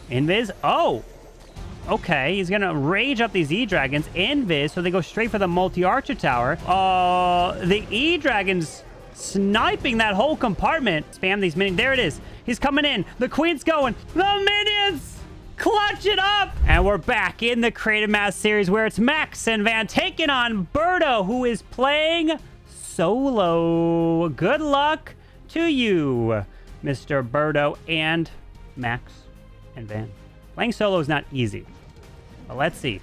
Invis. Oh! Okay, he's gonna rage up these E-Dragons. Invis, so they go straight for the multi-archer tower. The E-Dragons sniping that whole compartment. Spam these minions. There it is. He's coming in. The queen's going. The minions! Clutch it up! And we're back in the Creative Mass series where it's Max and Van taking on Birdo, who is playing solo. Good luck to you, Mr. Birdo and Max and Van. Playing solo is not easy. But let's see.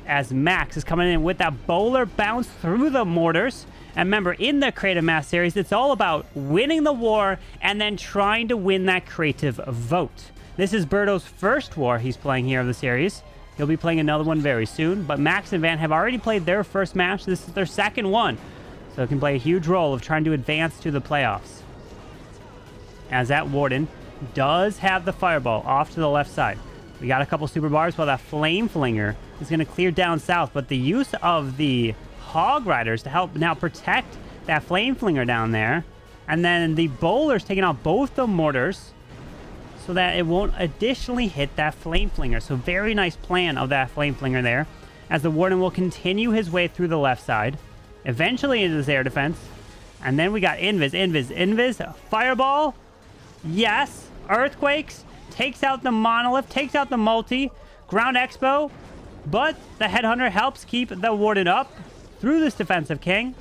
As Max is coming in with that bowler bounce through the mortars. And remember, in the Creative Mass series, it's all about winning the war and then trying to win that creative vote. This is Birdo's first war he's playing here of the series. He'll be playing another one very soon. But Max and Van have already played their first match. This is their second one. So it can play a huge role of trying to advance to the playoffs. As that Warden does have the fireball off to the left side. We got a couple super bars while that Flame Flinger is going to clear down south. But the use of the Hog Riders to help now protect that Flame Flinger down there. And then the Bowlers taking out both the mortars so that it won't additionally hit that Flame Flinger. So very nice plan of that Flame Flinger there. As the Warden will continue his way through the left side. Eventually into this air defense. And then we got Invis. Fireball. Yes. Earthquakes. Takes out the Monolith. Takes out the Multi. Ground Expo. But the Headhunter helps keep the Warden up through this defensive king.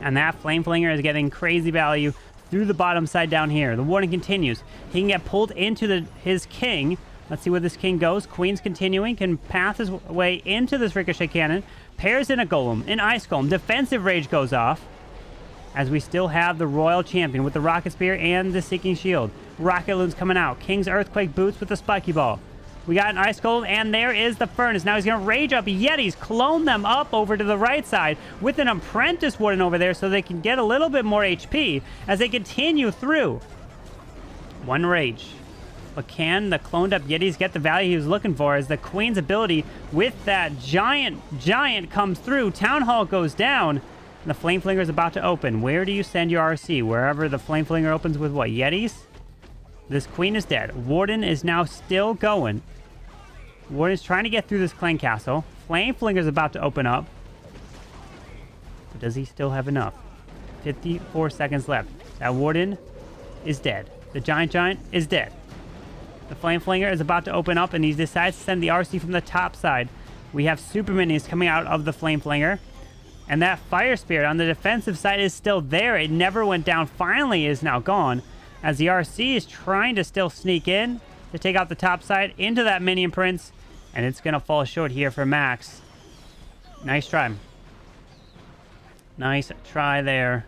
And that Flame Flinger is getting crazy value through the bottom side down here. The Warden continues. He can get pulled into his king. Let's see where this king goes. Queen's continuing. Can path his way into this Ricochet Cannon. Pairs in a Golem. An Ice Golem. Defensive Rage goes off. As we still have the Royal Champion with the Rocket Spear and the Seeking Shield. Rocket Loons coming out. King's Earthquake Boots with the Spiky Ball. We got an Ice Golem, and there is the Furnace. Now he's going to rage up Yetis, clone them up over to the right side with an Apprentice Warden over there so they can get a little bit more HP as they continue through. One rage. But can the cloned up Yetis get the value he was looking for as the Queen's ability with that giant comes through. Town Hall goes down. And the Flame Flinger is about to open. Where do you send your RC? Wherever the Flame Flinger opens with what? Yetis? This Queen is dead. Warden is now still going. Warden is trying to get through this Clan Castle. Flame Flinger is about to open up. But does he still have enough? 54 seconds left. That Warden is dead. The Giant is dead. The Flame Flinger is about to open up, and he decides to send the RC from the top side. We have Super Minis coming out of the Flame Flinger. And that Fire Spirit on the defensive side is still there. It never went down. Finally is now gone. As the RC is trying to still sneak in to take out the top side into that Minion Prince. And it's going to fall short here for Max. Nice try. Nice try there.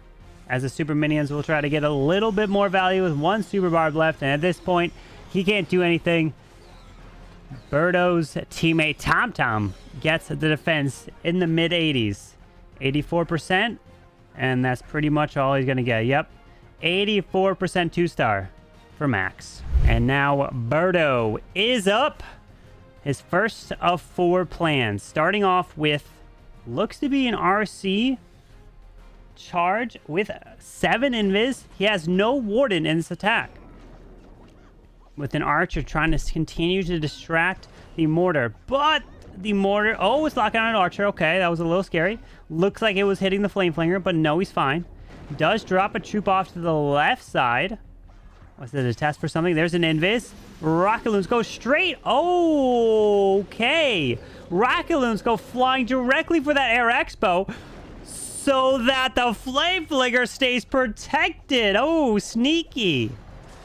As the Super Minions will try to get a little bit more value with one Super Barb left. And at this point, he can't do anything. Birdo's teammate TomTom gets the defense in the mid-80s. 84%. And that's pretty much all he's going to get. Yep. 84% 2-star for Max. And now Birdo is up. His first of 4 plans. Starting off with, looks to be an RC charge with 7 Invis. He has no Warden in this attack. With an Archer trying to continue to distract the Mortar. But the Mortar, oh, it's locking on an Archer. Okay, that was a little scary. Looks like it was hitting the Flame Flinger, but no, he's fine. Does drop a troop off to the left side. Was it a test for something? There's an Invis. Rocket Loons go straight. Oh, okay. Rocket Loons go flying directly for that Air Expo so that the Flame Flinger stays protected. Oh, sneaky.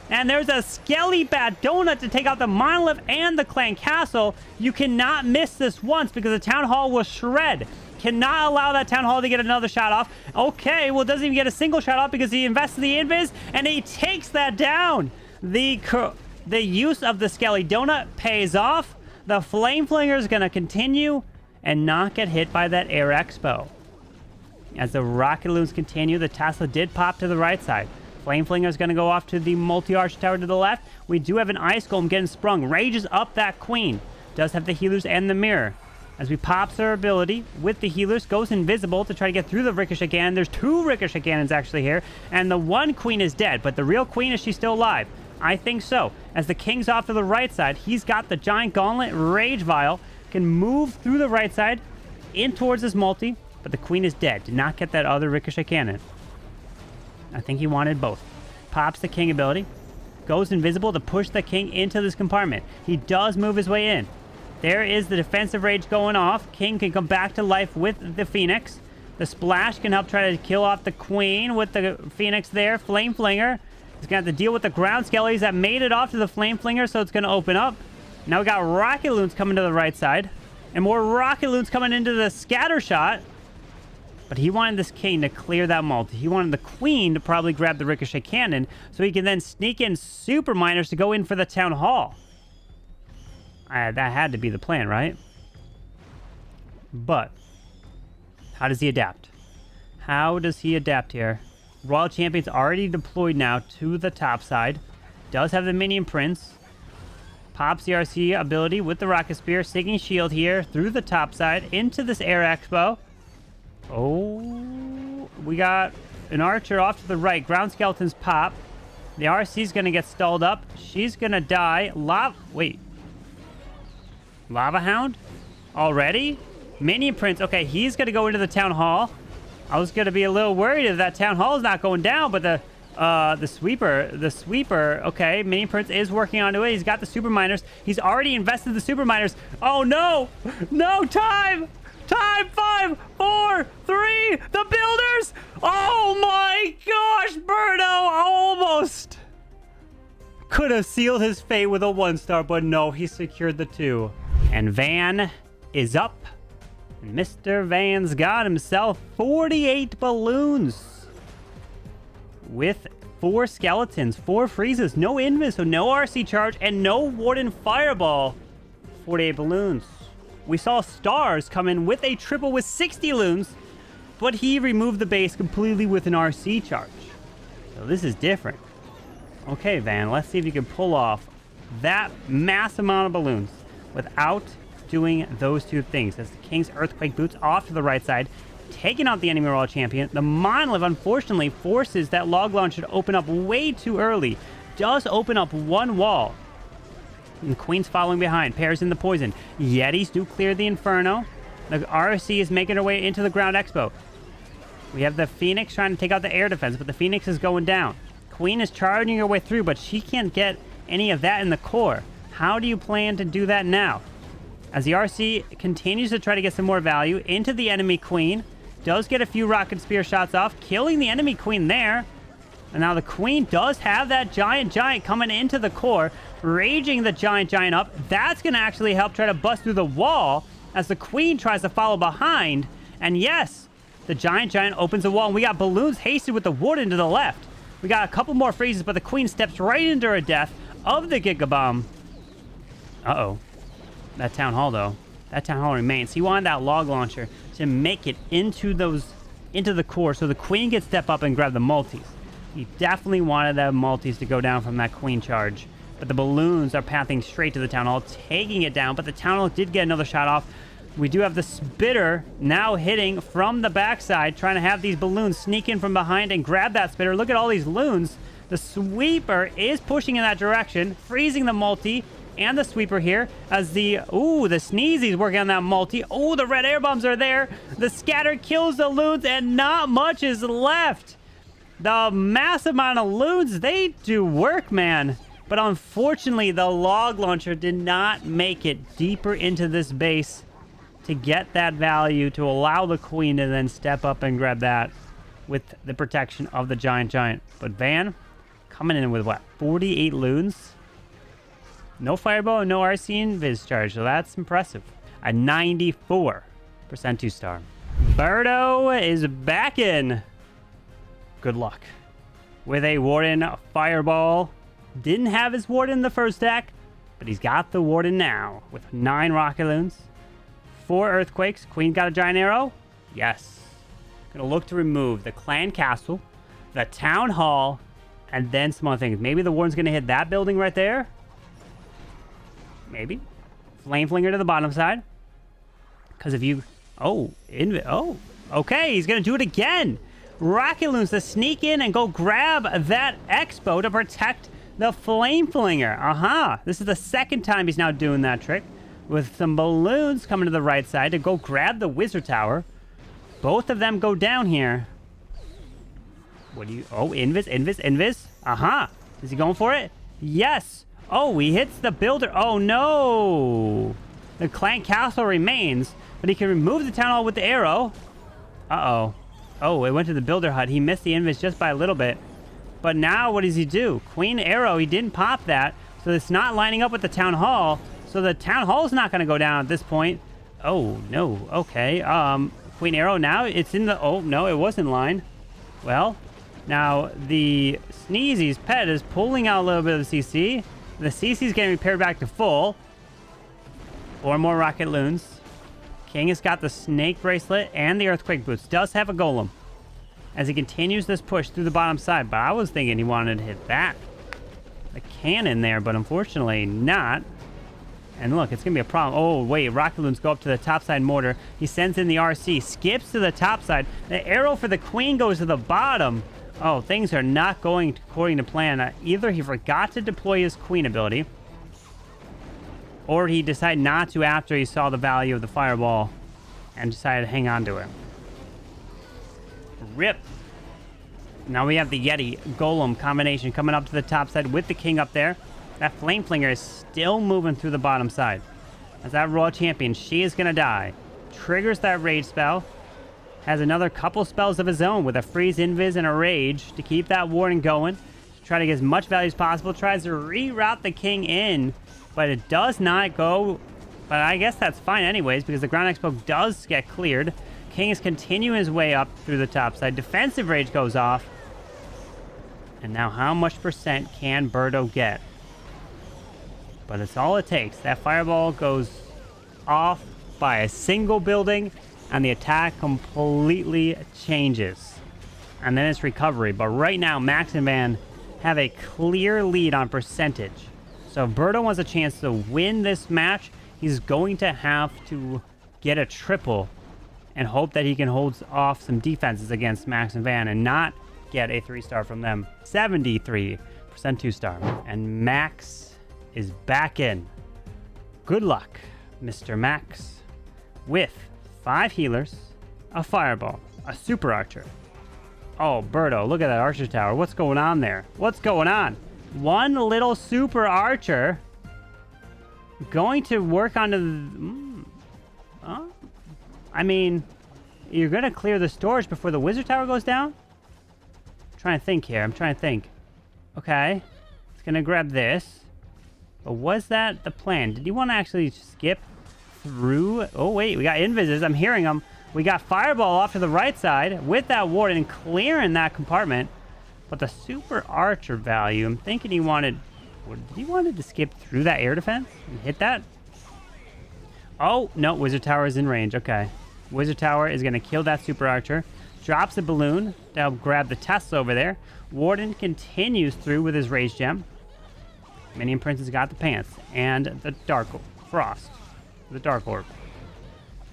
And there's a Skelly Bat Donut to take out the Monolith and the Clan Castle. You cannot miss this once because the Town Hall will shred. Cannot allow that Town Hall to get another shot off. Okay, well, doesn't even get a single shot off because he invests in the Invis, and he takes that down. The use of the Skelly Donut pays off. The Flame Flinger is going to continue and not get hit by that Air Expo. As the Rocket Loons continue, the Tesla did pop to the right side. Flame Flinger is going to go off to the multi-arch tower to the left. We do have an Ice Golem getting sprung. Rages up that Queen. Does have the healers and the mirror. As we pops her ability with the healers, goes invisible to try to get through the Ricochet Cannon. There's 2 Ricochet Cannons actually here. And the one Queen is dead, but the real Queen, is she still alive? I think so. As the king's off to the right side, he's got the giant gauntlet rage vial, can move through the right side in towards his multi, but the queen is dead. Did not get that other ricochet cannon. I think he wanted both. Pops the king ability, goes invisible to push the king into this compartment. He does move his way in. There is the defensive rage going off. King can come back to life with the Phoenix. The splash can help try to kill off the queen with the Phoenix there. Flame Flinger. He's going to have to deal with the ground skellies that made it off to the Flame Flinger, so it's going to open up. Now we got Rocket Loons coming to the right side. And more Rocket Loons coming into the scatter shot. But he wanted this king to clear that multi. He wanted the queen to probably grab the ricochet cannon so he can then sneak in super miners to go in for the town hall. That had to be the plan, right? But how does he adapt? How does he adapt here? Royal Champion's already deployed now to the top side. Does have the minion prince. Pops the RC ability with the rocket spear. Singing shield here through the top side into this air expo. Oh, we got an archer off to the right. Ground skeletons pop. The RC's going to get stalled up. She's going to die. Wait. Lava Hound? Already? Minion Prince. Okay, he's going to go into the town hall. I was going to be a little worried if that town hall is not going down, but the sweeper. Okay, Minion Prince is working onto it. He's got the super miners. He's already invested the super miners. Oh, no. No, time. 5, 4, 3, the builders! Oh my gosh, Birdo almost could have sealed his fate with a 1-star, but no, he secured the 2. And Van is up. Mr. Van's got himself 48 balloons with 4 skeletons, 4 freezes, no Invis, so no RC charge, and no Warden Fireball. 48 balloons. We saw Stars come in with a triple with 60 loons, but he removed the base completely with an RC charge. So this is different. Okay, Van, let's see if you can pull off that mass amount of balloons without doing those 2 things. As the King's Earthquake Boots off to the right side, taking out the enemy Royal Champion. The Monolith, unfortunately, forces that log launcher to open up way too early. Does open up 1 wall. And the Queen's following behind. Pairs in the poison. Yetis do clear the Inferno. The RC is making her way into the ground expo. We have the Phoenix trying to take out the air defense, but the Phoenix is going down. Queen is charging her way through, but she can't get any of that in the core. How do you plan to do that now? As the RC continues to try to get some more value into the enemy Queen. Does get a few rocket spear shots off, killing the enemy Queen there. And now the Queen does have that giant coming into the core, raging the giant up. That's going to actually help try to bust through the wall as the Queen tries to follow behind. And yes, the giant opens the wall, and we got balloons hasted with the Warden to the left. We got a couple more freezes, but the Queen steps right into her death of the Giga Bomb. Uh-oh. That town hall, though. That town hall remains. He wanted that log launcher to make it into the core so the Queen could step up and grab the multis. He definitely wanted that multis to go down from that Queen charge. But the balloons are pathing straight to the town hall, taking it down. But the town hall did get another shot off. We do have the Spitter now hitting from the backside, trying to have these balloons sneak in from behind and grab that Spitter. Look at all these Loons. The Sweeper is pushing in that direction, freezing the multi and the Sweeper here as the Sneezy's working on that multi. Oh, the red air bombs are there. The Scatter kills the Loons, and not much is left. The massive amount of Loons, they do work, man. But unfortunately, the log launcher did not make it deeper into this base to get that value to allow the Queen to then step up and grab that with the protection of the giant. But Van coming in with what? 48 Loons? No Fireball, no RC Invis charge, so that's impressive. A 94% 2-star. Birdo is back in. Good luck. With a Warden Fireball. Didn't have his Warden in the first stack, but he's got the Warden now with 9 Rocket Loons, 4 Earthquakes. Queen got a giant arrow? Yes. Gonna look to remove the Clan Castle, the Town Hall, and then some other things. Maybe the Warden's gonna hit that building right there. Maybe. Flame Flinger to the bottom side. Because if you... okay, he's gonna do it again. Rocket Loons to sneak in and go grab that Expo to protect the Flame Flinger. This is the second time he's now doing that trick. With some balloons coming to the right side to go grab the Wizard Tower. Both of them go down here. What do you... Oh, Invis. Is he going for it? Yes. Oh, he hits the builder. Oh, no. The clan castle remains, but he can remove the town hall with the arrow. Uh-oh. Oh, it went to the builder hut. He missed the Invis just by a little bit. But now what does he do? Queen arrow. He didn't pop that, so it's not lining up with the town hall. So the town hall's not going to go down at this point. Oh, no. Okay. Queen arrow now. It's in the... Oh, no, it was in line. Well, now the Sneezy's pet is pulling out a little bit of the CC. The CC's getting repaired back to full. 4 more rocket loons. King has got the snake bracelet and the earthquake boots. Does have a golem as he continues this push through the bottom side. But I was thinking he wanted to hit that. The cannon there, but unfortunately not. And look, it's going to be a problem. Oh, wait. Rocket Loons go up to the topside mortar. He sends in the RC. Skips to the top side. The arrow for the queen goes to the bottom. Oh, things are not going according to plan. Either he forgot to deploy his queen ability, or he decided not to after he saw the value of the fireball and decided to hang on to it. Rip. Now we have the Yeti Golem combination coming up to the top side with the king up there. That Flame Flinger is still moving through the bottom side. As that Royal Champion, she is going to die. Triggers that Rage spell. Has another couple spells of his own with a Freeze, Invis, and a Rage to keep that warning going. To try to get as much value as possible. Tries to reroute the king in, but it does not go. But I guess that's fine anyways, because the Ground Expo does get cleared. King is continuing his way up through the top side. Defensive Rage goes off. And now how much percent can Birdo get? But it's all it takes. That fireball goes off by a single building, and the attack completely changes. And then it's recovery. But right now, Max and Van have a clear lead on percentage. So if Birdo wants a chance to win this match, he's going to have to get a triple and hope that he can hold off some defenses against Max and Van and not get a 3-star from them. 73% 2-star. And Max is back in. Good luck, Mr. Max. With 5 healers, a fireball, a super archer. Oh, Birdo, look at that archer tower. What's going on there? What's going on? One little super archer going to work on the... I mean, you're going to clear the storage before the wizard tower goes down? I'm trying to think here. Okay. It's going to grab this. But was that the plan? Did you want to actually skip through? Oh, wait. We got Invises. I'm hearing them. We got Fireball off to the right side with that ward and clearing that compartment. But the Super Archer value, I'm thinking he wanted... Did he wanted to skip through that air defense and hit that? Oh, no. Wizard Tower is in range. Okay. Wizard Tower is going to kill that Super Archer. Drops a balloon to help grab the Tesla over there. Warden continues through with his Rage Gem. Minion Prince has got the pants. And the Dark Frost. The Dark Orb.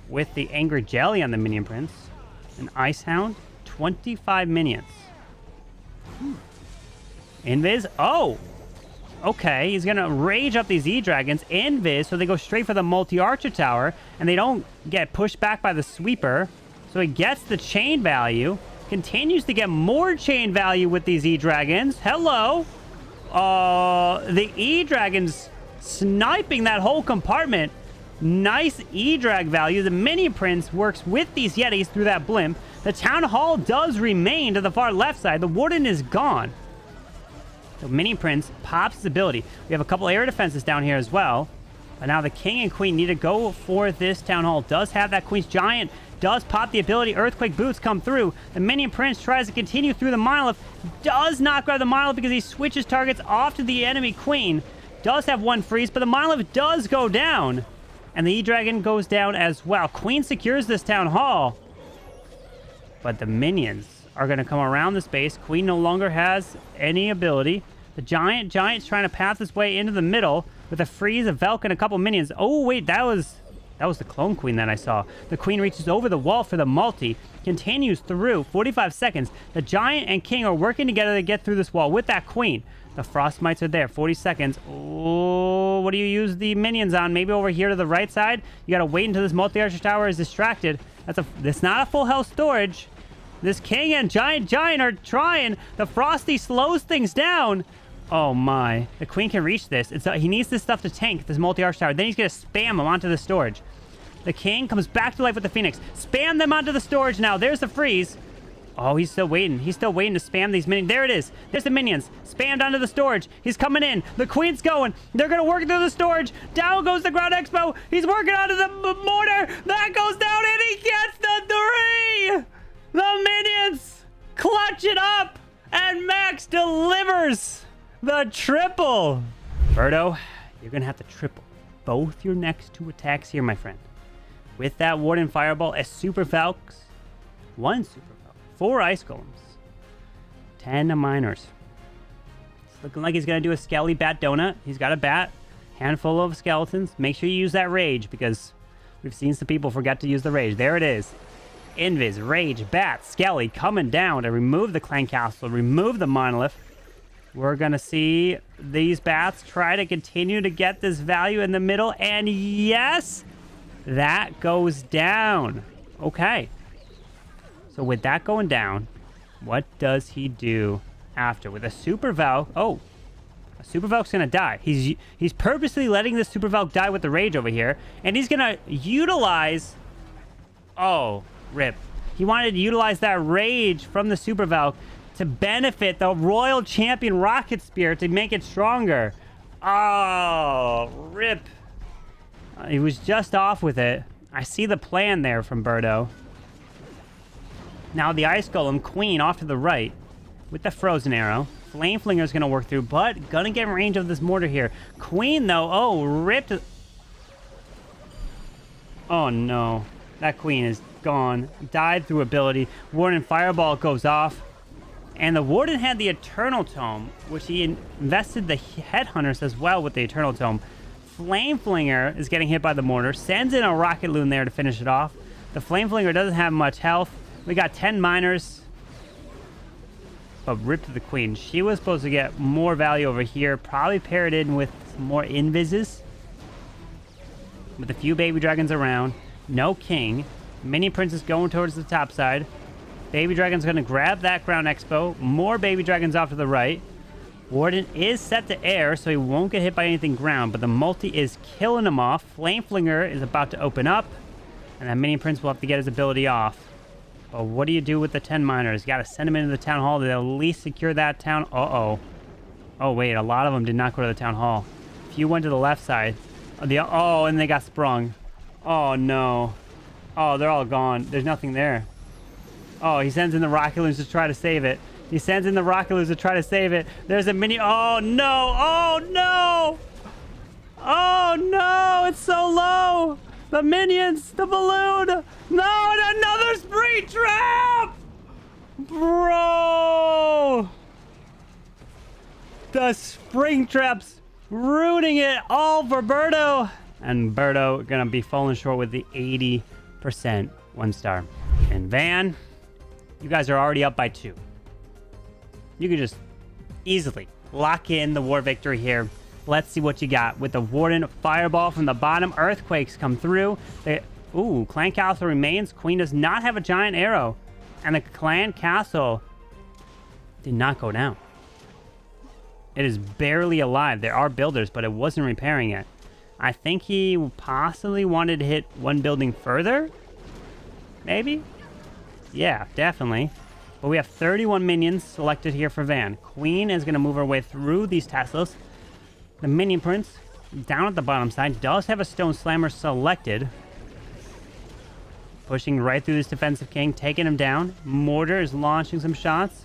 With the Angry Jelly on the Minion Prince. An Ice Hound. 25 minions. Invis. Oh! Okay, he's going to rage up these E-Dragons. Invis, so they go straight for the multi-archer tower. And they don't get pushed back by the sweeper. So he gets the chain value. Continues to get more chain value with these E-Dragons. Hello! The E-Dragons sniping that whole compartment. Nice E-Drag value. The Minion Prince works with these Yetis through that blimp. The Town Hall does remain to the far left side. The Warden is gone. The Minion Prince pops his ability. We have a couple air defenses down here as well. But now the King and Queen need to go for this Town Hall. Does have that Queen's Giant. Does pop the ability. Earthquake Boots come through. The Minion Prince tries to continue through the monolith. Does not grab the monolith because he switches targets off to the enemy Queen. Does have one freeze, but the monolith does go down. And the E-Dragon goes down as well. Queen secures this Town Hall. But the minions are going to come around the space. Queen no longer has any ability. The Giant's trying to path his way into the middle with a freeze, a Velk, and a couple minions. Oh, wait, that was the Clone Queen that I saw. The Queen reaches over the wall for the multi. Continues through. 45 seconds. The Giant and King are working together to get through this wall with that Queen. The frost mites are there. 40 seconds. Oh, what do you use the minions on? Maybe over here to the right side? You got to wait until this multi-archer tower is distracted. That's not a full health storage. This king and giant are trying. The frosty slows things down. Oh my. The queen can reach this. He needs this stuff to tank this multi-arch tower. Then he's going to spam them onto the storage. The king comes back to life with the phoenix. Spam them onto the storage now. There's the freeze. Oh, he's still waiting. He's still waiting to spam these minions. There it is. There's the minions. Spammed onto the storage. He's coming in. The queen's going. They're going to work through the storage. Down goes the ground expo. He's working onto the mortar. That goes down and he gets the 3. The minions clutch it up. And Max delivers the triple. Birdo, you're going to have to triple both your next 2 attacks here, my friend. With that Warden Fireball, a Super Falcons, 1 Super Falcon, 4 Ice Golems, 10 Miners. It's looking like he's going to do a Skelly Bat Donut. He's got a bat, handful of skeletons. Make sure you use that Rage because we've seen some people forget to use the Rage. There it is. Invis, Rage, Bat, Skelly coming down to remove the Clan Castle, remove the Monolith. We're going to see these bats try to continue to get this value in the middle. And yes, that goes down. Okay. So with that going down, what does he do after? With a Super Valk. Oh, a Super Valk's going to die. He's purposely letting this Super Valk die with the Rage over here. And he's going to utilize... Oh, rip. He wanted to utilize that Rage from the Super Valk to benefit the Royal Champion Rocket Spear to make it stronger. Oh, rip. He was just off with it. I see the plan there from Birdo. Now the Ice Golem Queen off to the right with the Frozen Arrow. Flame Flinger is going to work through, but going to get in range of this mortar here. Queen, though, oh, ripped. Oh, no. That Queen is gone. Died through ability. Warden Fireball goes off. And the Warden had the Eternal Tome, which he invested the Headhunters as well with the Eternal Tome. Flame Flinger is getting hit by the mortar. Sends in a Rocket Loon there to finish it off. The Flame Flinger doesn't have much health. We got 10 Miners. But ripped to the Queen. She was supposed to get more value over here. Probably paired in with some more Invises. With a few Baby Dragons around. No King. Mini Princess going towards the top side. Baby Dragon's going to grab that Ground Expo. More Baby Dragons off to the right. Warden is set to air, so he won't get hit by anything ground, but the multi is killing him off. Flame Flinger is about to open up, and that Mini Prince will have to get his ability off. But what do you do with the 10 Miners? You got to send them into the Town Hall to at least secure that town. Uh-oh. Oh, wait, a lot of them did not go to the Town Hall. A few went to the left side. Oh, and they got sprung. Oh, no. Oh, they're all gone. There's nothing there. Oh, he sends in the Rocket Loons to try to save it. He sends in the Rocket Loons to try to save it. There's a mini... Oh, no. Oh, no. Oh, no. It's so low. The minions. The balloon. No, and another Spring Trap. Bro. The Spring Traps ruining it all for Birdo. And Birdo going to be falling short with the 80% 1 star. And Van... You guys are already up by 2. You can just easily lock in the war victory here. Let's see what you got. With the Warden Fireball from the bottom, Earthquakes come through. Ooh, Clan Castle remains. Queen does not have a giant arrow. And the Clan Castle did not go down. It is barely alive. There are builders, but it wasn't repairing it. I think he possibly wanted to hit 1 building further. Maybe? Yeah, definitely. But we have 31 minions selected here for Van. Queen is going to move her way through these Teslas. The Minion Prince, down at the bottom side, does have a Stone Slammer selected. Pushing right through this defensive king, taking him down. Mortar is launching some shots.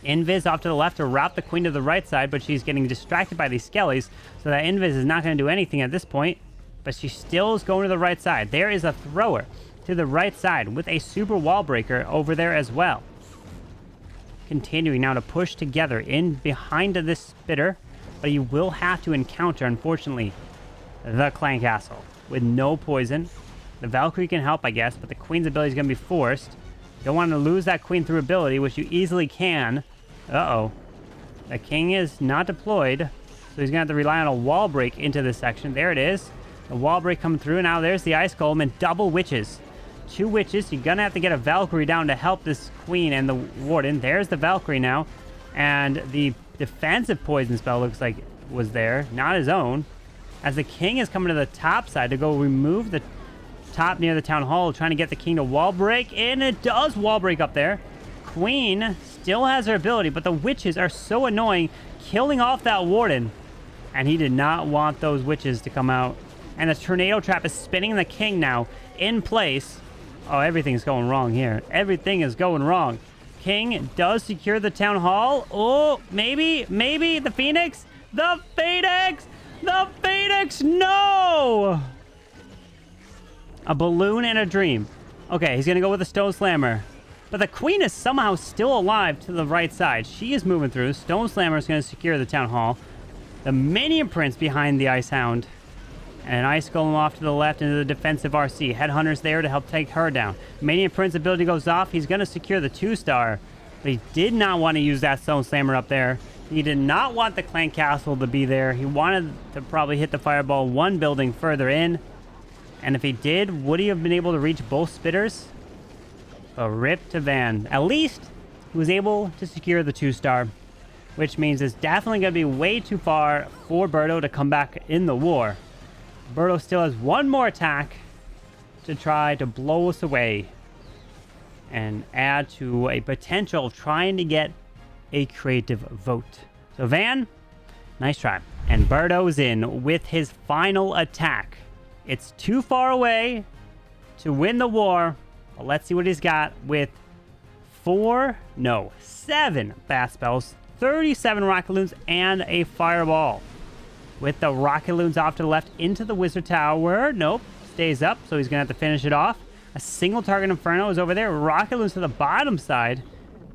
Invis off to the left to route the Queen to the right side, but she's getting distracted by these Skellies, so that Invis is not going to do anything at this point. But she still is going to the right side. There is a thrower to the right side with a super wall breaker over there as well. Continuing now to push together in behind this spitter, but you will have to encounter, unfortunately, the Clan Castle with no poison. The Valkyrie can help, I guess, but the Queen's ability is going to be forced. Don't want to lose that Queen through ability, which you easily can. Uh-oh. The king is not deployed, so he's going to have to rely on a wall break into this section. There it is. The wall break coming through. Now there's the ice golem and double witches. 2 witches. You're going to have to get a Valkyrie down to help this queen and the warden. There's the Valkyrie now. And the defensive poison spell looks like was there, not his own. As the king is coming to the top side to go remove the top near the town hall, trying to get the king to wall break. And it does wall break up there. Queen still has her ability, but the witches are so annoying, killing off that warden. And he did not want those witches to come out. And the tornado trap is spinning the king now in place. Oh, everything's going wrong here. Everything is going wrong. King does secure the town hall. Oh, maybe the Phoenix? The Phoenix! The Phoenix! No! A balloon and a dream. Okay, he's going to go with the Stone Slammer. But the queen is somehow still alive to the right side. She is moving through. Stone Slammer is going to secure the town hall. The Minion Prince behind the Ice Hound. And an Ice Golem off to the left into the defensive RC. Headhunter's there to help take her down. Minion Prince ability goes off. He's going to secure the 2-star. But he did not want to use that Stone Slammer up there. He did not want the Clan Castle to be there. He wanted to probably hit the Fireball 1 building further in. And if he did, would he have been able to reach both spitters? A rip to Van. At least he was able to secure the 2-star. Which means it's definitely going to be way too far for Birdo to come back in the war. Birdo still has one more attack to try to blow us away and add to a potential of trying to get a creative vote. So Van, nice try. And Birdo's in with his final attack. It's too far away to win the war. But let's see what he's got with 7 Bat Spells, 37 Rocket Loons, and a Fireball. With the Rocket Loons off to the left into the Wizard Tower. Nope, stays up, so he's going to have to finish it off. A single target Inferno is over there. Rocket Loons to the bottom side.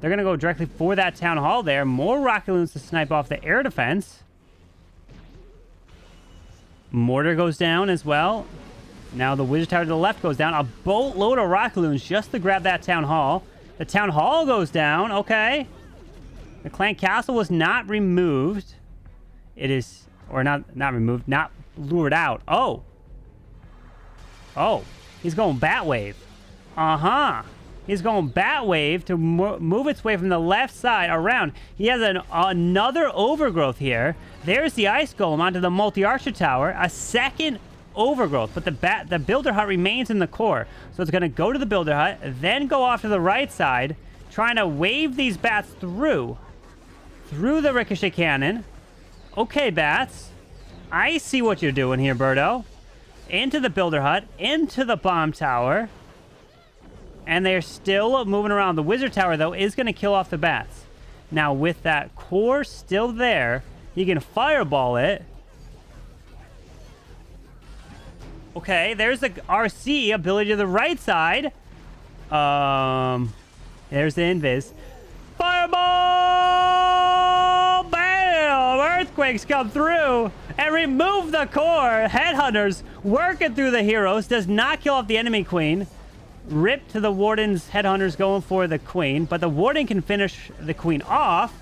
They're going to go directly for that Town Hall there. More Rocket Loons to snipe off the air defense. Mortar goes down as well. Now the Wizard Tower to the left goes down. A boatload of Rocket Loons just to grab that Town Hall. The Town Hall goes down. Okay. The Clan Castle was not removed. It is... Or not removed, not lured out. Oh, he's going Bat Wave. He's going Bat Wave to move its way from the left side around. He has another Overgrowth here. There's the Ice Golem onto the Multi-Archer Tower. A second Overgrowth, but the Builder Hut remains in the core. So it's going to go to the Builder Hut, then go off to the right side, trying to wave these bats through the Ricochet Cannon. Okay, bats. I see what you're doing here, Birdo. Into the Builder Hut, into the Bomb Tower. And they're still moving around. The Wizard Tower, though, is going to kill off the bats. Now, with that core still there, you can Fireball it. Okay, there's the RC ability to the right side. There's the Invis. Fireball! Bam! Earthquakes come through and remove the core. Headhunters working through the heroes. Does not kill off the enemy queen. Rip to the warden's headhunters going for the queen. But the warden can finish the queen off.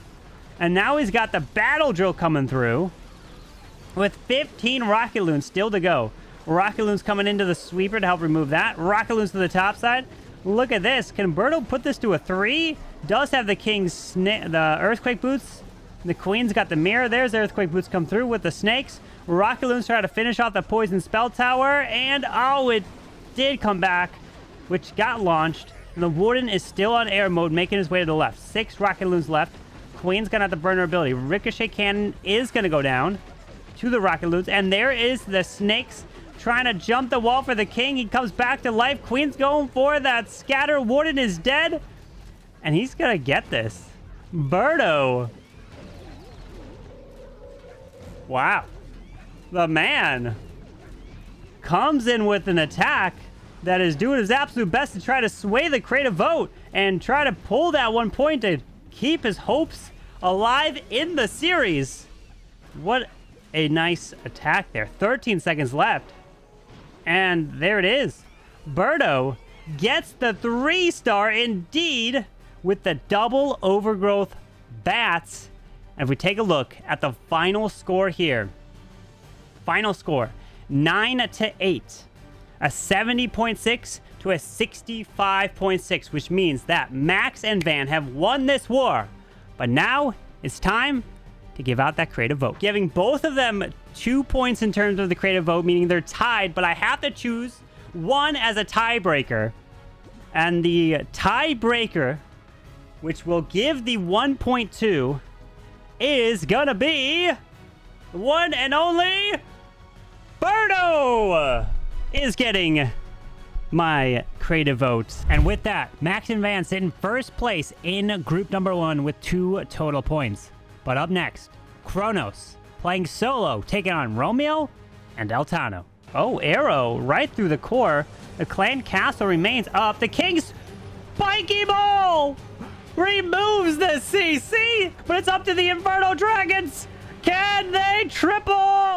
And now he's got the battle drill coming through. With 15 Rocket Loons still to go. Rocket Loons coming into the sweeper to help remove that. Rocket Loons to the top side. Look at this. Can Birdo put this to a 3? Does have the king's the earthquake boots. The queen's got the mirror. There's the earthquake boots come through with the snakes. Rocket Loons try to finish off the poison spell tower. And oh, it did come back, which got launched. And the warden is still on air mode, making his way to the left. 6 Rocket Loons left. Queen's gonna have to burn her ability. Ricochet Cannon is gonna go down to the Rocket Loons. And there is the snakes trying to jump the wall for the king. He comes back to life. Queen's going for that scatter. Warden is dead. And he's gonna get this. Birdo. Wow. The man comes in with an attack that is doing his absolute best to try to sway the creative vote and try to pull that 1 point to keep his hopes alive in the series. What a nice attack there. 13 seconds left. And there it is. Birdo gets the 3-star indeed with the double Overgrowth Bats And if we take a look at the final score here, final score 9-8, a 70.6 to a 65.6, which means that Max and Van have won this war. But now it's time to give out that creative vote, giving both of them 2 points in terms of the creative vote, meaning they're tied, but I have to choose one as a tiebreaker. And the tiebreaker, which will give the 1.2, is gonna be the one and only Birdo is getting my creative votes. And with that, Max and Van sit in first place in group number 1 with 2 total points. But up next, Kronos playing solo, taking on Romeo and Eltano. Oh, arrow right through the core. The clan castle remains up. The king's spiky ball removes the CC, but it's up to the Inferno Dragons. Can they triple?